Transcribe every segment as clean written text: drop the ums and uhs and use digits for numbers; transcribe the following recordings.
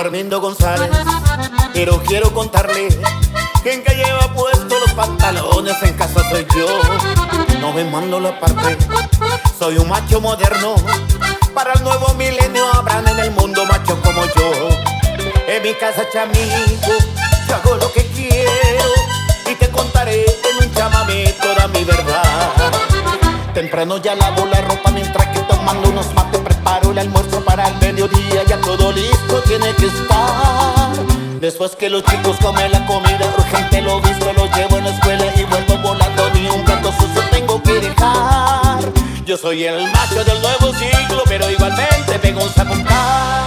Armindo González, pero quiero contarle que en que lleva puesto los pantalones en casa soy yo. No me mando la parte, soy un macho moderno. Para el nuevo milenio habrán en el mundo machos como yo. En mi casa, chamigo, yo hago lo que quiero y te contaré en un chamamé toda mi verdad. Temprano ya lavo la ropa mientras que tomando unos mates preparo el almuerzo para el mediodía. Ya todo listo tiene que estar. Después que los chicos comen la comida, urgente lo visto, lo llevo en la escuela y vuelvo volando. Ni un plato sucio tengo que dejar. Yo soy el macho del nuevo siglo, pero igualmente pego un zapucán.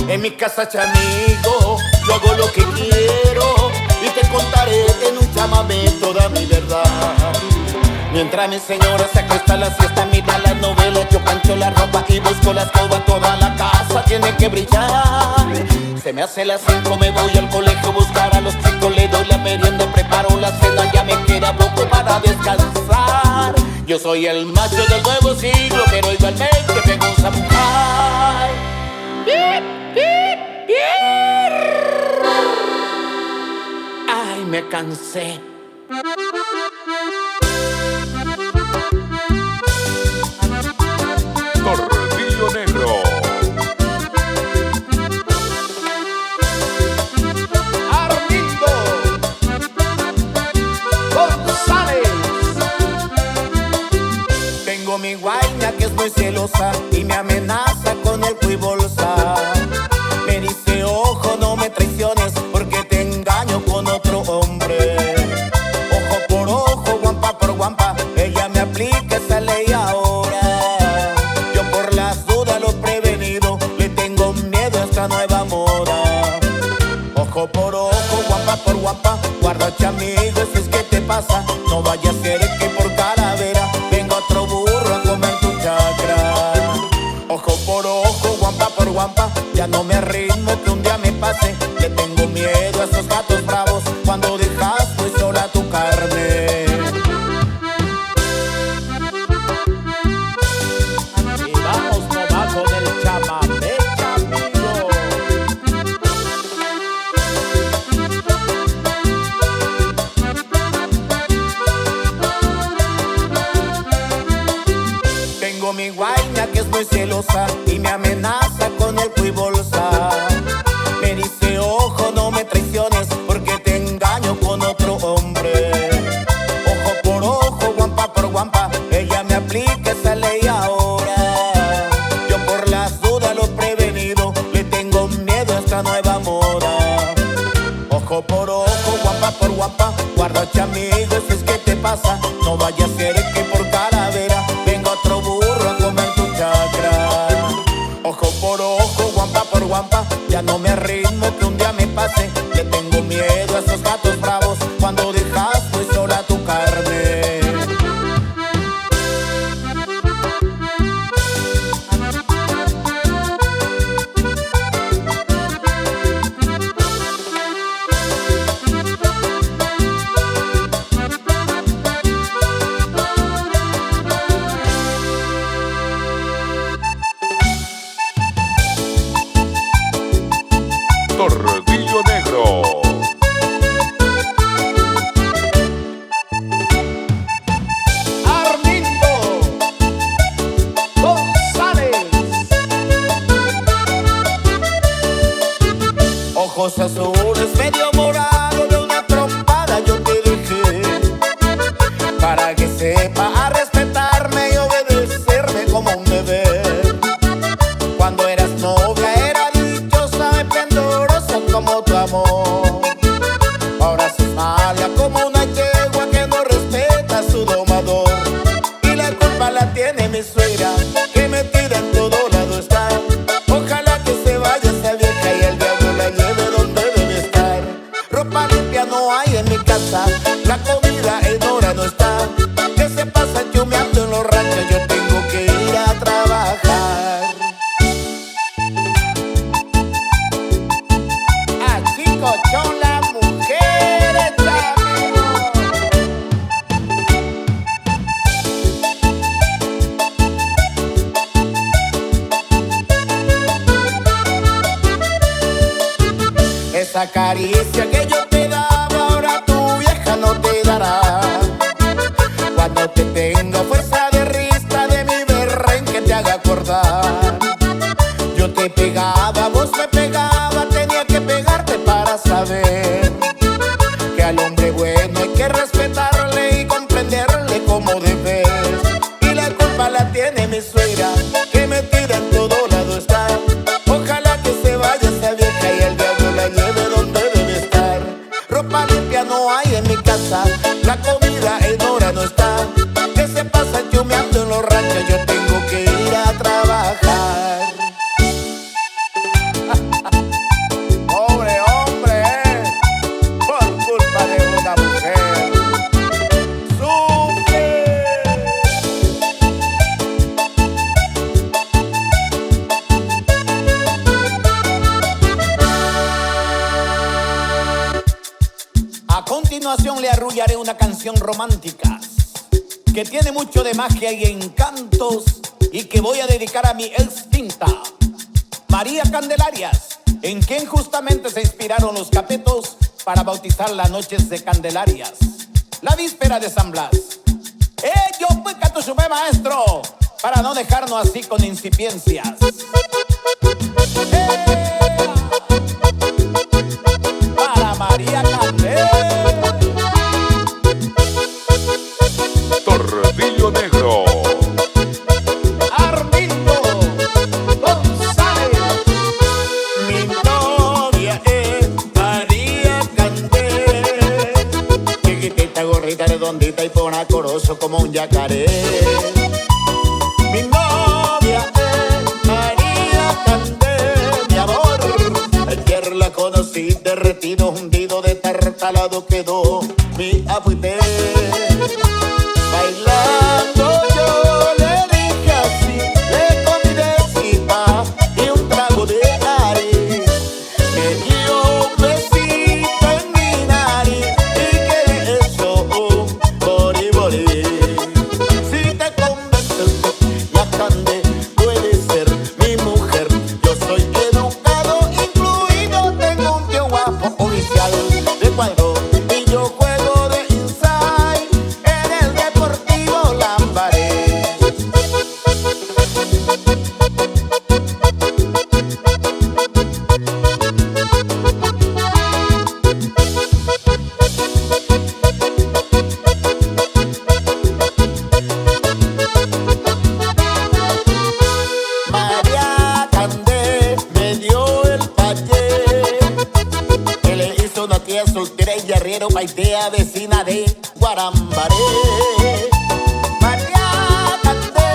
En mi casa, chamigo, yo hago lo que quiero y te contaré en un chamamé toda mi verdad. Mientras mi señora se acuesta a la siesta, mira la novela, yo plancho la ropa y busco la escoba. Toda la casa tiene que brillar. Se me hace las 5, me voy al colegio a buscar a los chicos. Le doy la merienda, preparo la cena, ya me queda poco para descansar. Yo soy el macho del nuevo siglo, pero igualmente pego un zapucay. Ay, me cansé. Gordillo Negro. Armindo González. Tengo mi guaina que es muy celosa y me amenaza con el y bolsa. Me dice, ojo, no me traiciones porque te engaño con otro hombre. Ojo por ojo, guampa por guampa, ella me aplica esa ley ahora. Yo por las dudas lo he prevenido, le tengo miedo a esta nueva moda. Ojo por ojo, guampa por guampa, guarda chamigo, si es que te pasa. No vaya a ser que por calavera venga otro burro a comer tu chacra. Ojo por ojo, guampa por guampa, ya no me arriesgo que un día me pase. Le tengo miedo a esos gatos bravos cuando dejas muy sola tu carne. Y vamos nomás con el chamamé, chamigo. Tengo mi guaina que es muy celosa y me amenaza con el y bolsa. Me dice, ojo, no me traiciones porque te engaño con otro hombre. Ojo por ojo, guampa por guampa, ella me aplica esa ley ahora. Yo por las dudas lo he prevenido, le tengo miedo a esta nueva moda. Ojo por ojo, guampa por guampa, guarda chamigo, si es que te pasa. No vaya a ser que por calavera venga otro burro a comer tu chacra. Ojo por ojo, guampa por guampa, ya no me arriesgo que un día me pase. Le tengo miedo a esos gatos bravos cuando dejas muy sola tu carne. Gordillo Negro. Armindo González. Ojos azules, medio morado, de una trompada yo te dejé. Para que sepa a respetarme y obedecerme como un bebé. Cuando eras novia era dichosa, esplendorosa como tu amor. Ahora sos mala como una yegua que no respeta a su domador. Y la culpa la tiene mi suegra, que metida en todo lado está. Ojalá que se vaya esa vieja y el diablo la lleve donde debe estar. Ropa limpia no hay en mi casa, la comida en hora no está. Que se pasa chumeando en los ranchos, yo tengo que ir a trabajar. esa caricia que yo te daba, ahora tu vieja no te dará. Cuando te tenga fuerza de risa de mi berren que te haga acordar. Yo te pegaba, vos me pegaba, tenía que pegarte para saber que al hombre bueno hay que respetarle y comprenderle como debes. Y la culpa la tiene mi suegra, que metida en todo lado está. Ojalá que se vaya esa vieja y el diablo la lleve donde debe estar. Ropa limpia no hay en mi casa, la comida en hora no está. Que se pasa chumeando en los ranchos, yo tengo que ir a trabajar. Pobre hombre, por culpa de una mujer. ¡Sufre! A continuación le arrullaré una canción romántica que tiene mucho de magia y encantos y que voy a dedicar a mi extinta María Candelarias, en quien justamente se inspiraron los capetos para bautizar las noches de Candelarias, la víspera de San Blas. Yo pues canto su maestro, para no dejarnos así con incipiencias. Para María Candelarias. Tordillo Negro. Armindo González. Mi novia es María Candelarias, chiquitita, gorrita, redondita y ponacoroso como un yacaré. Mi novia es María Candelarias, mi amor. Ayer la conocí, derretido, hundido, de tartalado quedó mi abuité. Bailando yo le dije así, le convidé cita y un trago de nariz. Me dio un besito en mi nariz y que eso morí, morí. Si te convences la Cande puede ser mi mujer. Yo soy educado, incluido, tengo un tío guapo oficial de cuadro y yo juego de inside en el Deportivo Lambaré. María Candé me dio el payé, que le hizo una tía soltera y arriero, paitea vecina de Guarambaré. María Candé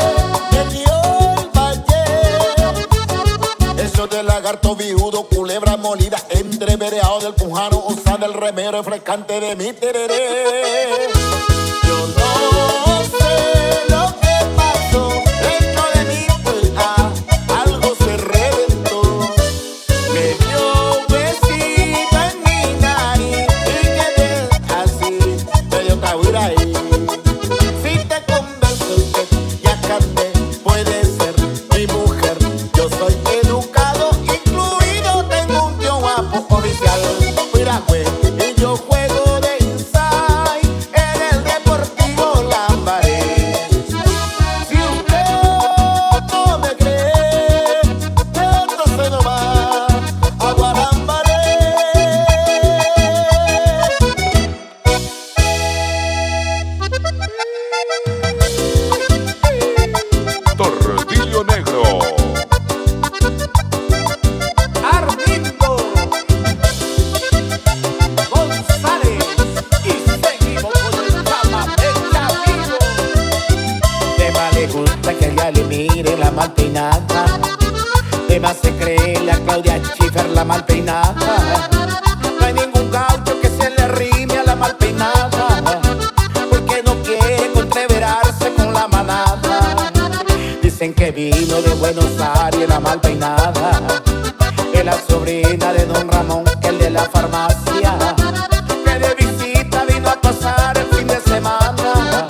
me dio el payé, eso de lagarto viudo, culebra molida, entrevereado del pujano, usa del remero refrescante de mi tereré. Yo no sé lo que pasó dentro de mi pulga, algo se reventó. Me dio un besito en mi nariz y quedé así, medio cabura ahí. Si te convence usted, ya Candé puede ser mi mujer. Yo soy educado, incluido, tengo un tío guapo oficial. Mira, güey, y yo juego de inside en el Deportivo Lambaré. Si usted no me cree, entonces no va a Guarambaré. Tordillo Negro. Armindo González, y seguimos con el Chama del Chavito. De más le gusta que ella le mire la mal peinada, de más se cree la Claudia Schiffer la mal peinada. No hay ningún gaucho que se le arrime a la mal peinada, porque no quiere contreverarse con la manada. Dicen que vino de Buenos Aires la mal peinada, que la sobrina de don Ramón, que el de la farmacia, que de visita vino a pasar el fin de semana.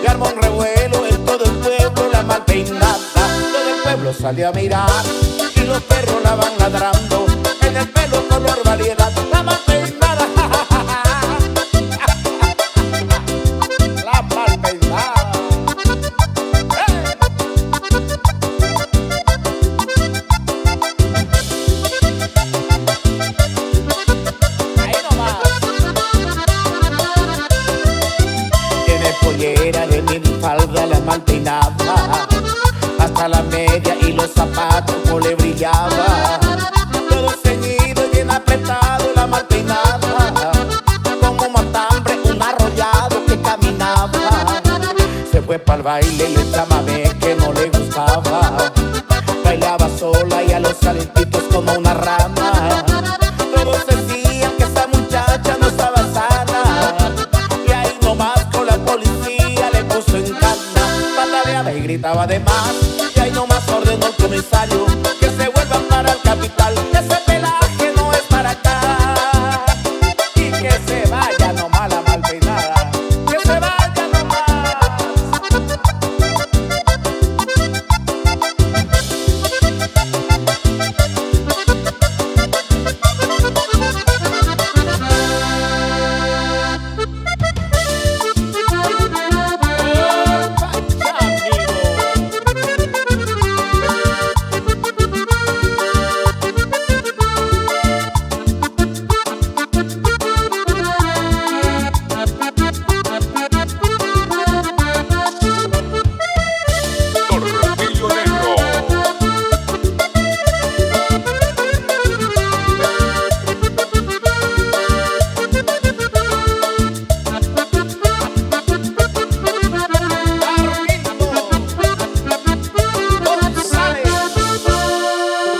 Y armó un revuelo en todo el pueblo la mal peinada. Todo el pueblo salió a mirar y los perros la van ladrando. El tiene el pelo color variedad, la mal peinada. La mal peinada. Ahí nomás. Tiene pollera de minifalda, la mal peinada. Hasta la media y los zapatos no le brillaba. Todo ceñido y bien apretado, la mal peinada. Como matambre, un arrollado que caminaba. Se fue pa'l baile y el chamamé que no le gustaba. Bailaba sola y a los salentitos como una rana. Todos decían que esa muchacha no estaba sana. Y ahí nomás con la policía le puso en cana. Pataleaba y gritaba de más. Y ahí nomás ordenó el comisario que se vuelvan para el capital. Que ese pelaje no es para acá. Y que se vaya nomás la mal peinada. Que se vaya nomás. Tornillo Negro.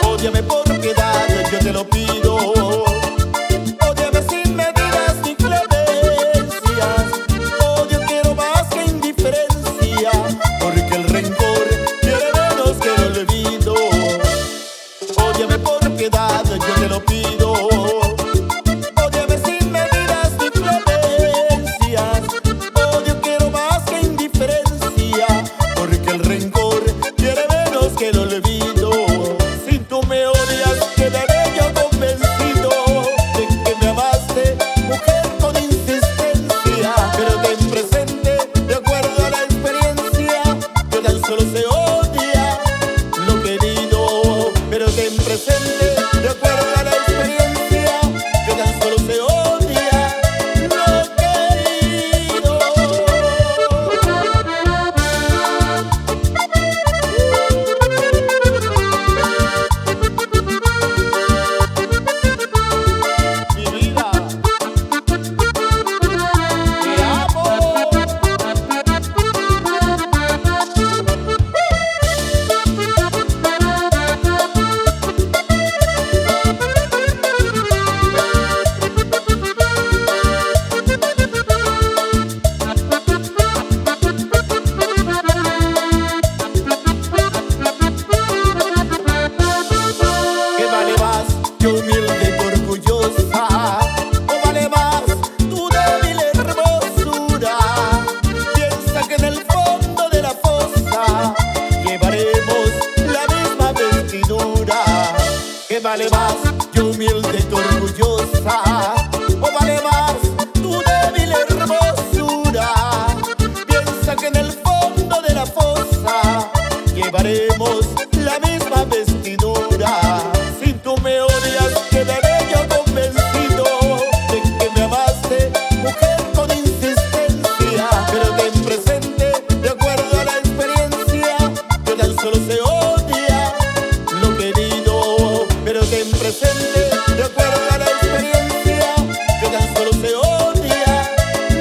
Ódiame por piedad, yo te lo pido. Ódiame sin medidas ni clemencias. Odio quiero más que indiferencia, porque el rencor quiere menos que el olvido. Ódiame por piedad, yo te lo pido. Ódiame sin medidas ni clemencias. Odio quiero más que indiferencia, porque el rencor quiere menos que el olvido. Si tú me odias, quedaré yo convencido de que me amaste, mujer, con insistencia. Pero ten presente, de acuerdo a la experiencia, que tan solo se odia lo querido. Pero ten presente, de acuerdo a la experiencia, que tan solo se odia lo querido. Mi vida, te amo. ¿Qué vale más que humilde y orgullosa? ¿O vale más tu débil hermosura? Piensa que en el fondo de la fosa llevaremos la misma vestidura. ¿Qué vale más que humilde y orgullosa? ¿O vale más tu débil hermosura? Piensa que en el fondo de la fosa llevaremos la misma vestidura. Si tú me odias, quedaré yo convencido de que me amaste, mujer, con insistencia. Pero ten presente, de acuerdo a la experiencia, que tan solo se odia lo querido. Pero ten presente, de acuerdo a la experiencia, que tan solo se odia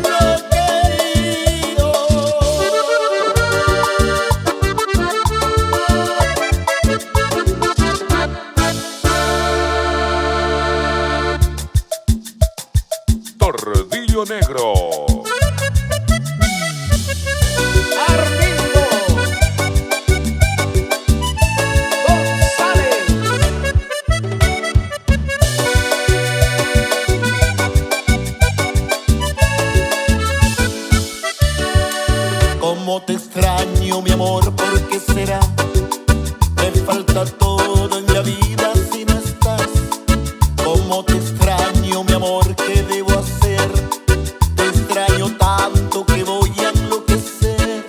lo querido. Tornillo Negro. Armindo González. Cómo te extraño, mi amor, ¿por qué será? Me falta todo en la vida si no estás. Cómo te extraño, mi amor, ¿qué debo hacer? Te extraño tanto que voy a enloquecer.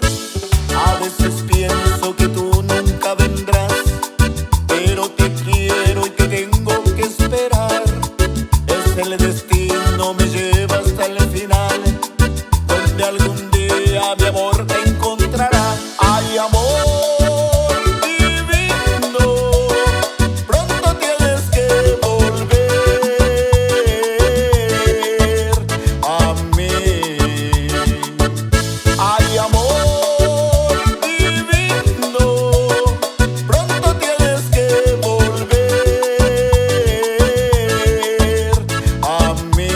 A veces pienso que tú nunca vendrás, pero te quiero y te tengo que esperar. Es el destino, me lleva hasta el final, donde algún día mi amor te encontrará. Ay, amor divino, pronto tienes que volver a mí. Ay, amor divino, pronto tienes que volver a mí.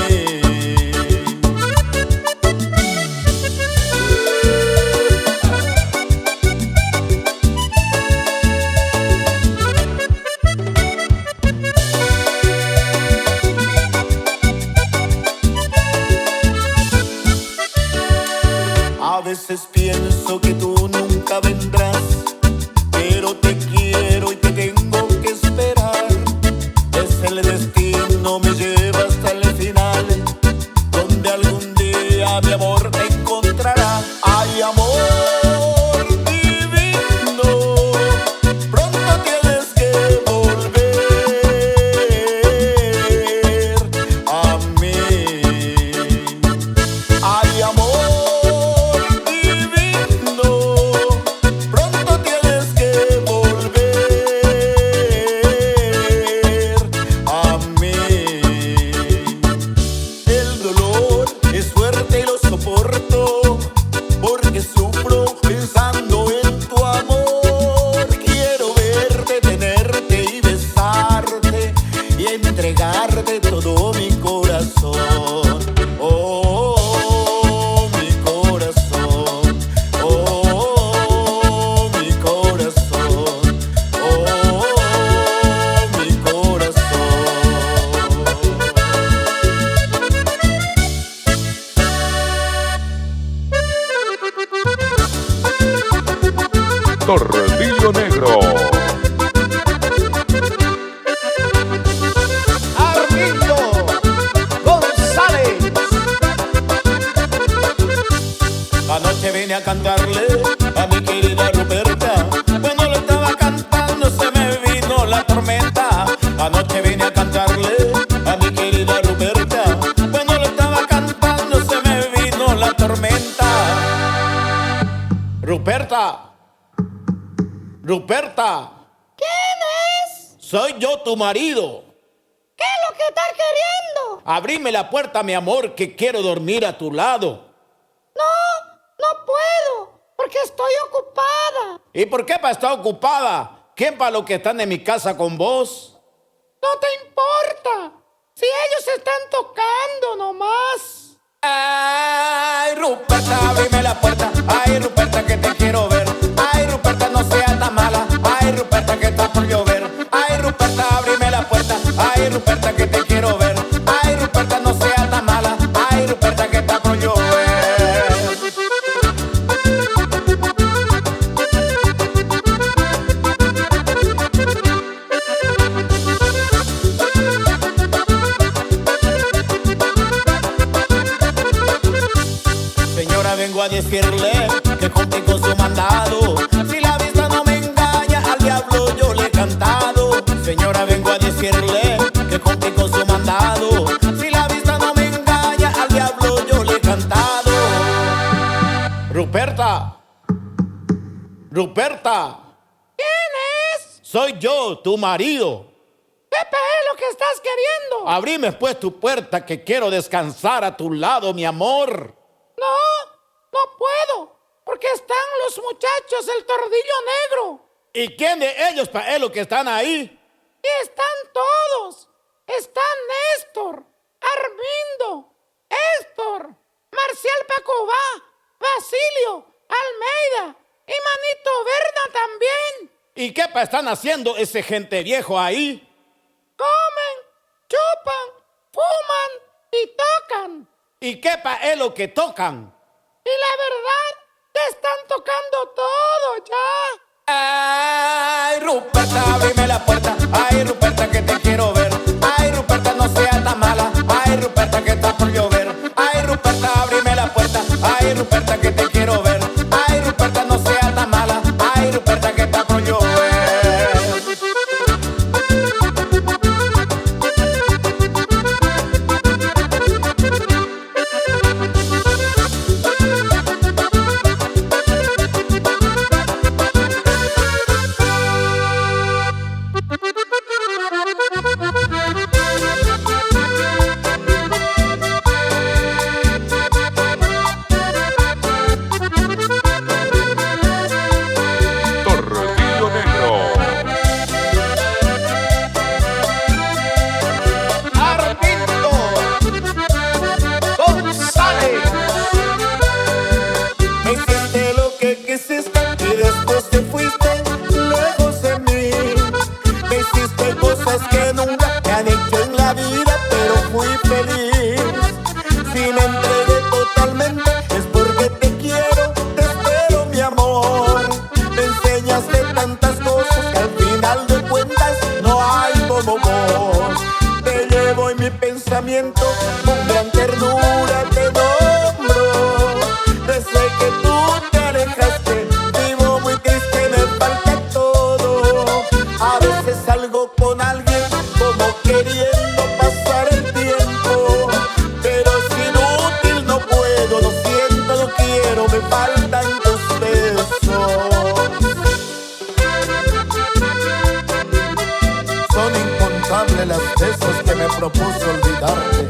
A veces pienso que tú nunca vendrás, pero te quiero y te tengo que esperar. Es el destino, me lleva hasta el final, donde algún día mi amor te encontrará. Ay, amor divino, pronto tienes que volver a mí. Ay, amor divino, pronto tienes que volver a mí. El dolor es fuerte y lo soporto, porque sufro pensando en tu amor. Quiero verte, tenerte y besarte y entregarte todo mi corazón. Oh, mi corazón. Oh, mi corazón. Oh, mi corazón. Torrillo Negro. Armindo González. Anoche vine a cantarle a mi querida Ruperta. Cuando le estaba cantando se me vino la tormenta. Anoche vine a cantarle a mi querida Ruperta. Cuando le estaba cantando se me vino la tormenta. Ruperta. Ruperta. ¿Quién es? Soy yo, tu marido. ¿Qué es lo que estás queriendo? Abrime la puerta, mi amor, que quiero dormir a tu lado. No puedo, porque estoy ocupada. ¿Y por qué para estar ocupada? ¿Quién para los que están en mi casa con vos? No te importa, si ellos están tocando nomás. Ay, Ruperta, abrime la puerta. Ay, Ruperta, que te quiero ver. Ay, Ruperta, no seas tan mala. Ay, Ruperta, que está por llover. Ay, Ruperta, abrime la puerta. Ay, Ruperta, que te quiero ver. Ay, Ruperta, no seas tan mala. Ay, Ruperta, que está por llover. Señora, vengo a decirle que cumplí con su mandado. Si la vista no me engaña, al diablo yo le he cantado. Señora, vengo a decirle que cumplí con su mandado. Si la vista no me engaña, al diablo yo le he cantado. Ruperta. Ruperta. ¿Quién es? Soy yo, tu marido. ¿Qué es lo que estás queriendo? Abrime pues tu puerta, que quiero descansar a tu lado, mi amor. No puedo, porque están los muchachos del Tordillo Negro. ¿Y quién de ellos para los que están ahí? Y están todos. Están Néstor, Armindo, Héctor, Marcial Pacobá, Basilio, Almeida y Manito Berna también. ¿Y qué están haciendo ese gente viejo ahí? Comen, chupan, fuman y tocan. ¿Y qué es lo que tocan? Y la verdad, te están tocando todo ya. Ay, Ruperta, abrime la puerta. Ay, Ruperta, que te quiero ver. Ay, Ruperta, no sé y después te fuiste lejos de mí. Me hiciste cosas que nunca me han hecho en la vida, pero fui feliz. Si me entregué totalmente es porque te quiero, te espero mi amor. Me enseñaste tantas cosas que al final de cuentas no hay como vos. Te llevo en mi pensamiento, con gran ternura te nombro. Desde que tú te alejaste, vivo muy triste, me falta todo. A veces salgo con alguien como queriendo pasar el tiempo, pero es inútil, no puedo, lo siento, no quiero, me faltan tus besos. Son incontables las veces que me propuse olvidarte,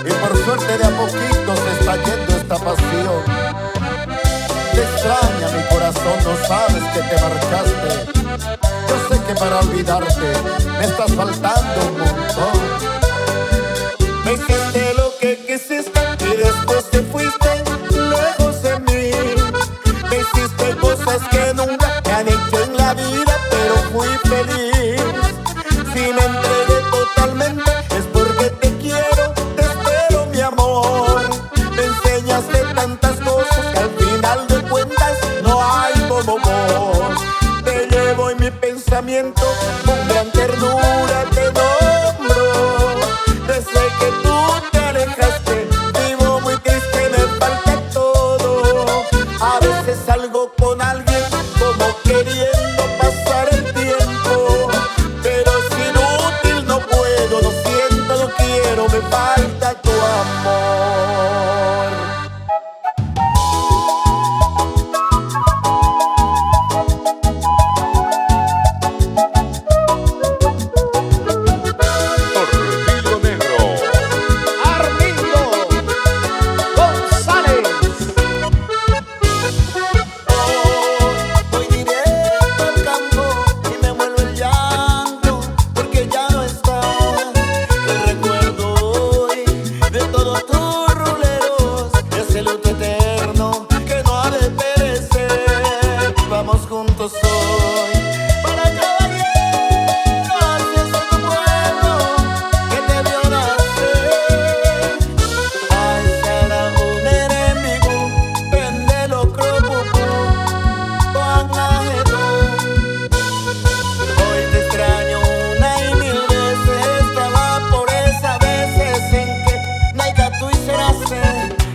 y por suerte de a poquito se está yendo esta pasión. Te extraña mi corazón, no sabes que te marchaste. Yo sé que para olvidarte me estás faltando un montón. Me hiciste lo que quisiste y después te fuiste lejos de mí. Me hiciste cosas que nunca me han hecho en la vida, pero fui feliz. Si me entregué totalmente es porque te quiero, te espero mi amor. Me enseñaste tantas cosas que al final de cuentas no hay como vos. Te llevo en mi pensamiento, con gran ternura te nombro. Desde que tú te alejaste, vivo muy triste, me falta todo. A veces salgo con alguien como queriendo pasar el tiempo, pero es inútil, no puedo, lo siento, no quiero, me falta tu amor. Torrillo Negro. Armindo González. Voy directo al campo y me vuelve el llanto, porque ya no estás. Te recuerdo hoy de todos tus ruleros, ese luto eterno que no ha de perecer. Vamos juntos hoy para caballero, hacia ese pueblo que te vio nacer. Ay, será un enemigo, pendelo cropupu, hoy te extraño una y mil veces. Estaba por esas veces en que naica tú hiciste.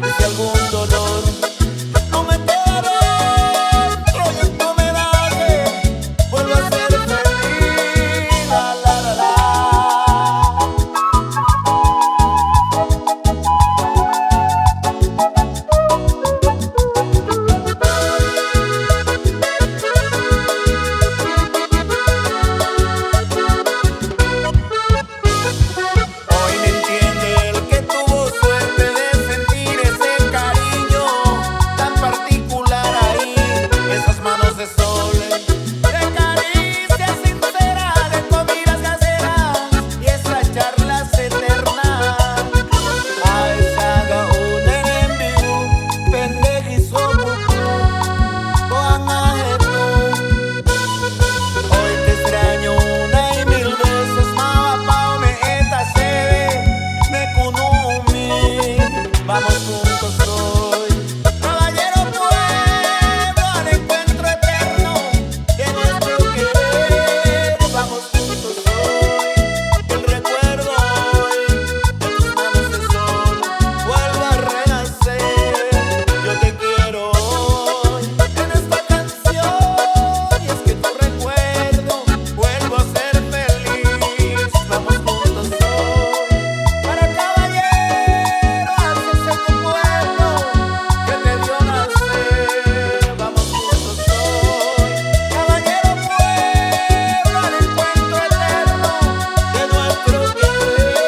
Y si algún dolor no me queda dentro y esto me dañe, vuelvo a ser feliz. La, la, la, la. Hoy me entiende el que tuvo suerte de sentir ese cariño tan particular ahí, esas manos de sol, de caricias sinceras, de comidas caseras y esas charlas eternas. Ay, saga un enemigo, pendejizo pupu, hoy te extraño una y mil veces. Mama, me eta sebe, me kunumi. Vamos juntos hoy, caballero pueblo, al encuentro eterno de nuestro querer. Vamos juntos hoy, el recuerdo hoy de tus manos de sol vuelve a renacer. Yo te quiero hoy en esta canción, y es que tu recuerdo vuelvo a ser feliz. Vamos juntos hoy para caballero, hacia ese tu pueblo que te vio nacer. Vamos juntos hoy, caballero pueblo, al encuentro eterno de nuestro querer.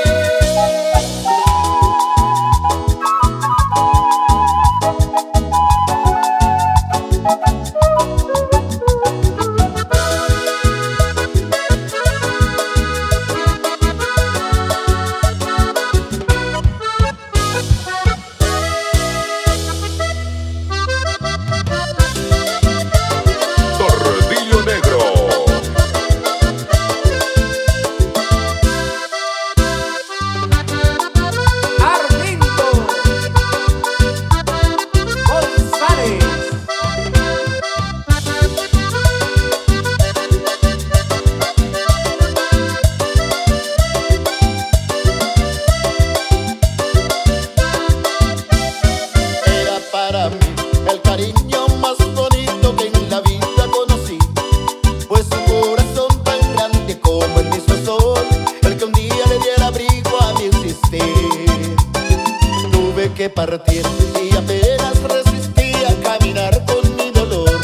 que partir y apenas resistía a caminar con mi dolor.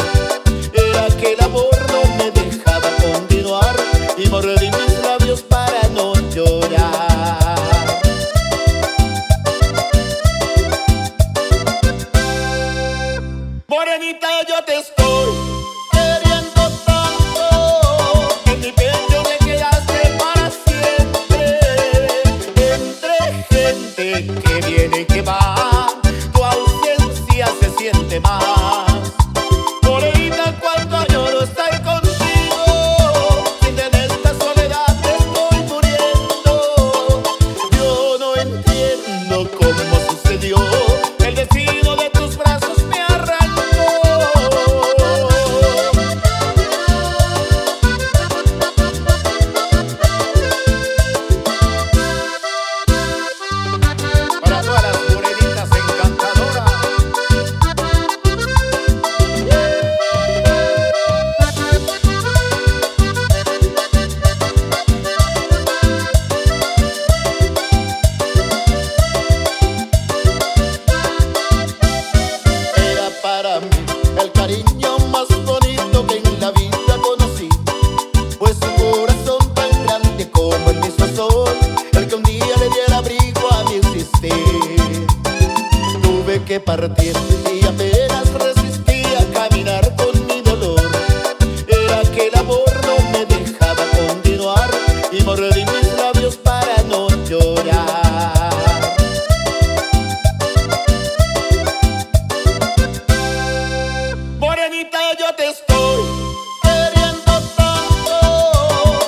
Era que el amor no me dejaba continuar y mordí mis labios para no llorar. Morenita, yo te estoy queriendo tanto, en mi pecho me quedaste para siempre. Entre gente que viene y que va, tu ausencia se siente más. Morenita, cuánto añoro estar contigo, sin en esta soledad te estoy muriendo. Yo no entiendo cómo sucedió, el destino de tus brazos me arrancó. Para todas las morenitas encantadoras. Era para mí el cariño más bonito que en la vida conocí, pues su corazón tan grande como el mismo sol, el que un día le diera abrigo a mi existir. Tuve que partir y apenas resistí a caminar con mi dolor. Era que el amor no me dejaba continuar y mordí mis labios para no llorar. Morenita, yo te estoy queriendo tanto,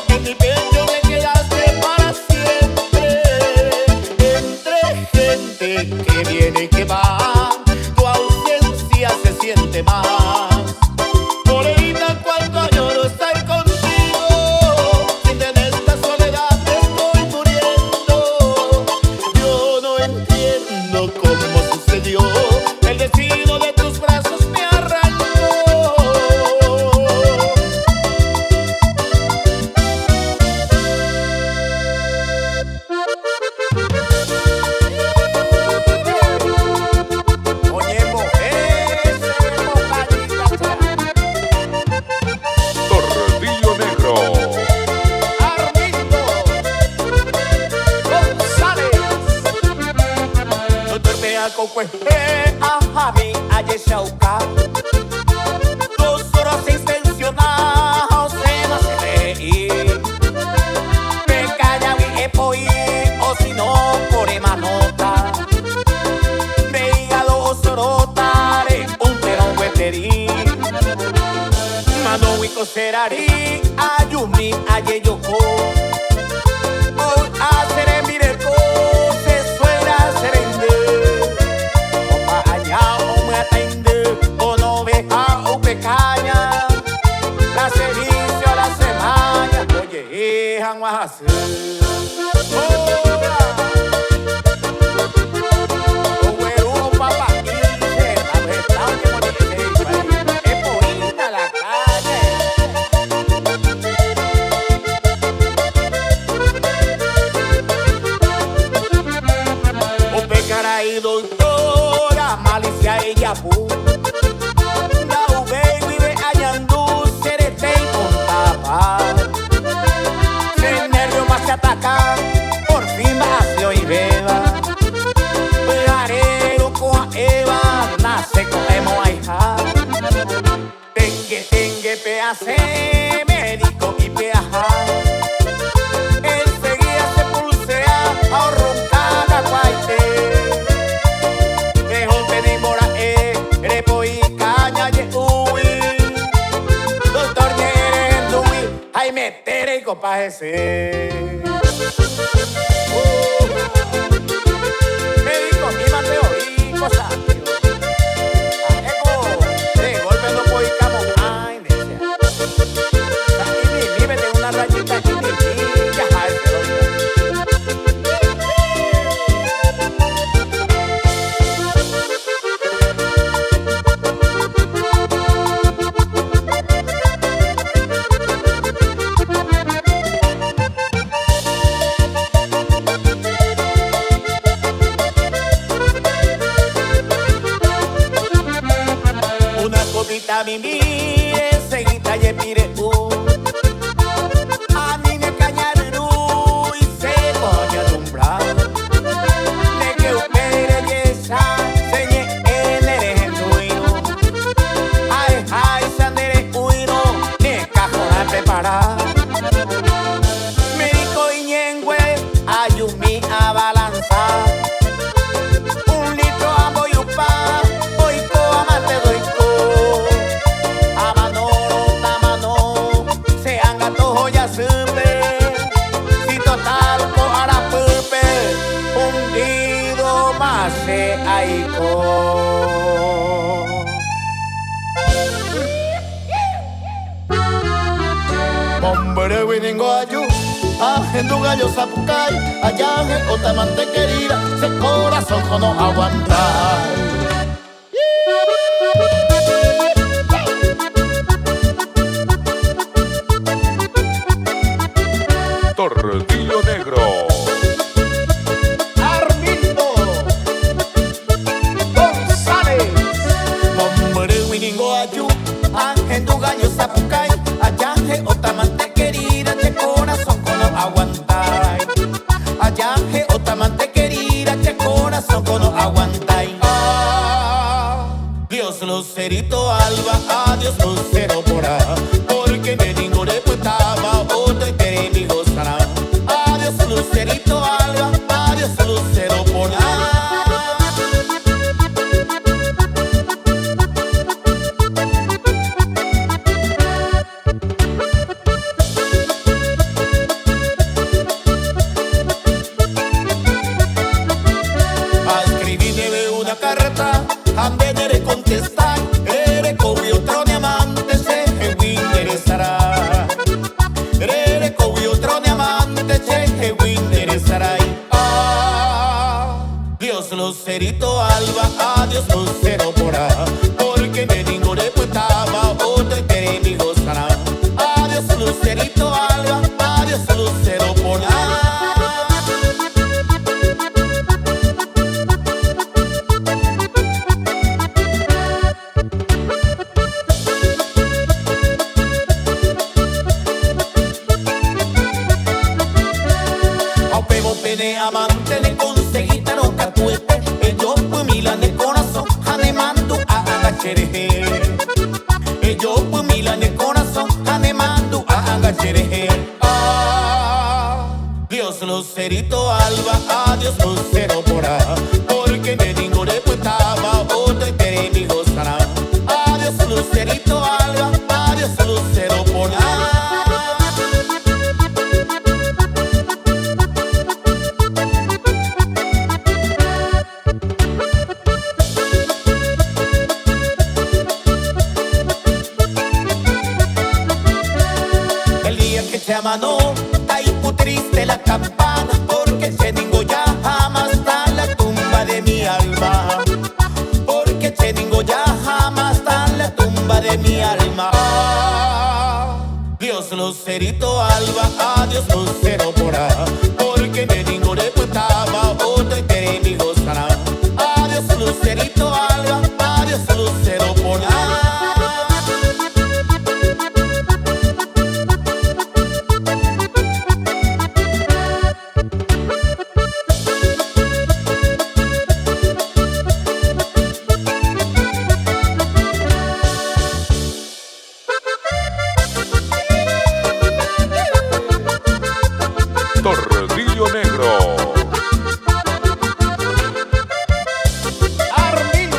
en mi pecho me quedaste para siempre. Entre gente que viene y que va, tu ausencia se siente más. Morenita, cuánto añoro estar contigo, sin en esta soledad te estoy muriendo. Yo no entiendo cómo sucedió, el destino de tus brazos me arrancó. Oye, mujer, ese bocadita Tordillo Negro. Armando González. Doctor Beaco, pues, Javi, ayer Shauka. 2 horas intencionados se me hace reír. Me calla y epoí, o si no, por emanota. Me hígado o sorotare, un terón hueterí. Mano y coserari, ayumi, ayeyoko. Hoy hacer mireko, se suena serende. Opa allá o me atende, o no veja o pecaña. La servicio a la semana, oye, dejan más hacer. Doctora malicia ella pu na baby ve añandu serete y contaba se nervio más se ataca por fin vacío y beba pegarero con Eva nace con emo aija tengue peace médico y peaja enseguida se pulsea a roncar guaite. Ay, metere y compájese. Médico, y Mateo, y cosas. De golpe no puedo ir camo. Ay, necia. Y me tengo una rayita y ya, ay, conseguita y pire a mí me cañaron y se voy a alumbrar de que usted belleza señe el erentuino ay sandere uino ne cajona preparar Merico y ñengüe ayumi a balanzar un litro a boyupa oiko amate doiko amanoro tamano se anga toho ya supe si total ko ara pupe hundido más se aiko Hombre winningo ayu Ajendu gallo sapucay Ayaje otamante querida Se corazón no aguantar Tordillo Negro. Armindo González Hombre winningo ayu Ajendu gallo sapucay Ayaje otamante querida Che corazón no aguantar Ayaje otamante querida Che corazón no aguantar Dios lucerito alba Adiós lucero porá Porque me digo de putaba Otro y tere mi gozará Adiós lucerito alba Adiós lucero porá carta, ande de contestar, ere cobi otro diamante, se me interesará. Ere cobi otro diamante, se me interesará. Dios lucerito alba, adiós lucero porá, porque me digo de putaba, otro y tere mi gozará. Adiós lucerito alba, adiós lucero porá. De amante le conseguí taro catuete Ellos pues milan de corazón Hanemando a agachereje Ellos pues milan de corazón Hanemando a agachereje Dios lucerito alba Adiós lucero porá Porque me digo de putaba Otro y tere mi gozará Adiós lucerito alba Adiós lucero porá Mano, taipu triste la campana Porque Cheningo ya jamás está en la tumba de mi alma Porque Cheningo ya jamás está en la tumba de mi alma Dios lucerito alba, adiós lucero porá Porque me digo de putaba, otro y tere mi gozará Adiós lucerito alba, adiós lucero porá Tordillo Negro. Armin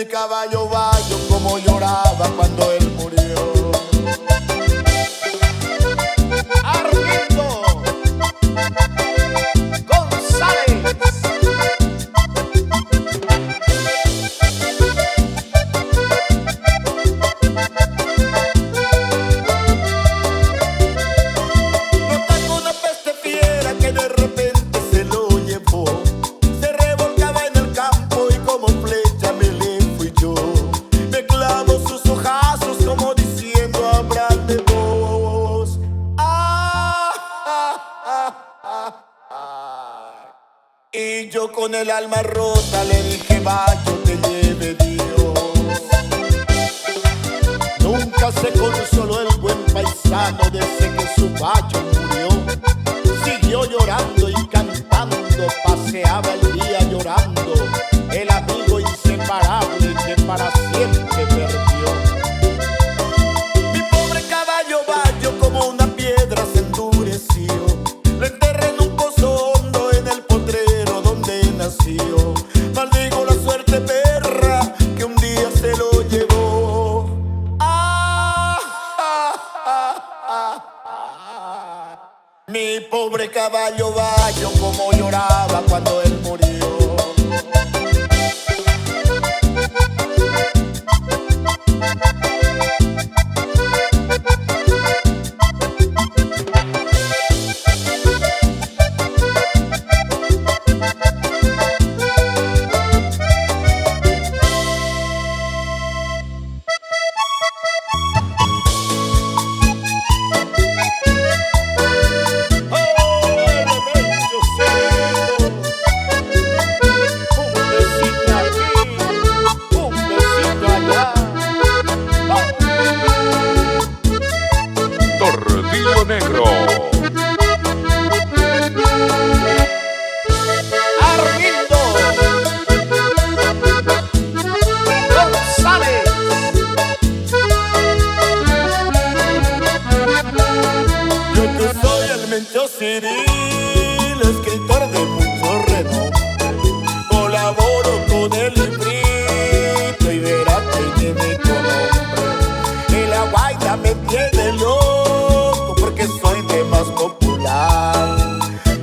mi caballo bayo como lloraba cuando él murió. Armindo González. Notando una peste fiera que de repente se lo llevó. Se revolcaba en el campo y como flecha me le fui yo. Me clavo sus ojazos como diciendo háblame vos. Y yo con el alma rota le dije vaya te lleve Dios. Nunca se consoló el buen paisano desde que su bayo murió. Siguió llorando y cantando, paseaba el día llorando, el amigo inseparable que para siempre perdió. Mi pobre caballo bayo como una piedra se endureció. Lo enterré en un pozo hondo en el potrero donde nació. Maldigo la suerte perra que un día se lo llevó. Mi pobre caballo bayo como lloraba cuando él murió. Tordillo Negro. Armindo González. Yo que soy el Mencho Ciril, escritor de mucho renombre, colaboro con el librito y verás que tiene mi nombre. Y la guaida me tiene loco porque soy de más popular.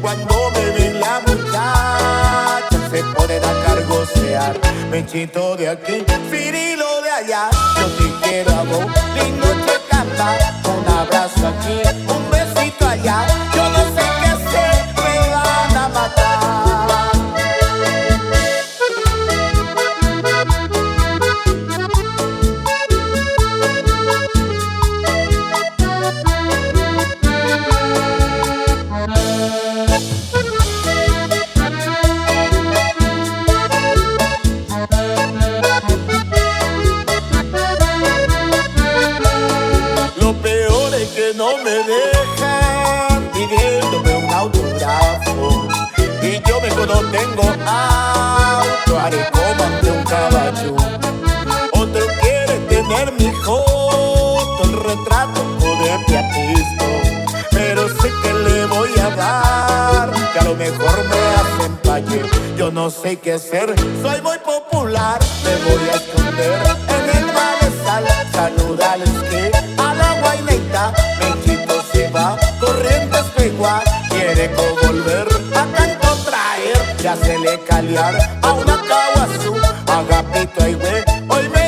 Cuando me ven la muchacha se ponen a cargosear. Menchito de aquí, Cirilo de allá, yo te quiero a vos, lindo que canta. Un abrazo aquí, un besito allá. Yo no sé qué hacer, me van a matar. Lo peor es que no me dejan pidiéndome un autógrafo. Y yo mejor no tengo auto, haré como ante un caballo. Otro quiere tener mi foto, el retrato de piatisto. Pero sé que le voy a dar, que a lo mejor me hacen paye. Yo no sé qué hacer, soy muy popular. Me voy a esconder en el malezal. Saludales que a la guaineta Menchito se va corriendo a espejuar. Quiere volver a tanto traer, ya se le caliar a una caguazú. Agapito ay güey, hoy me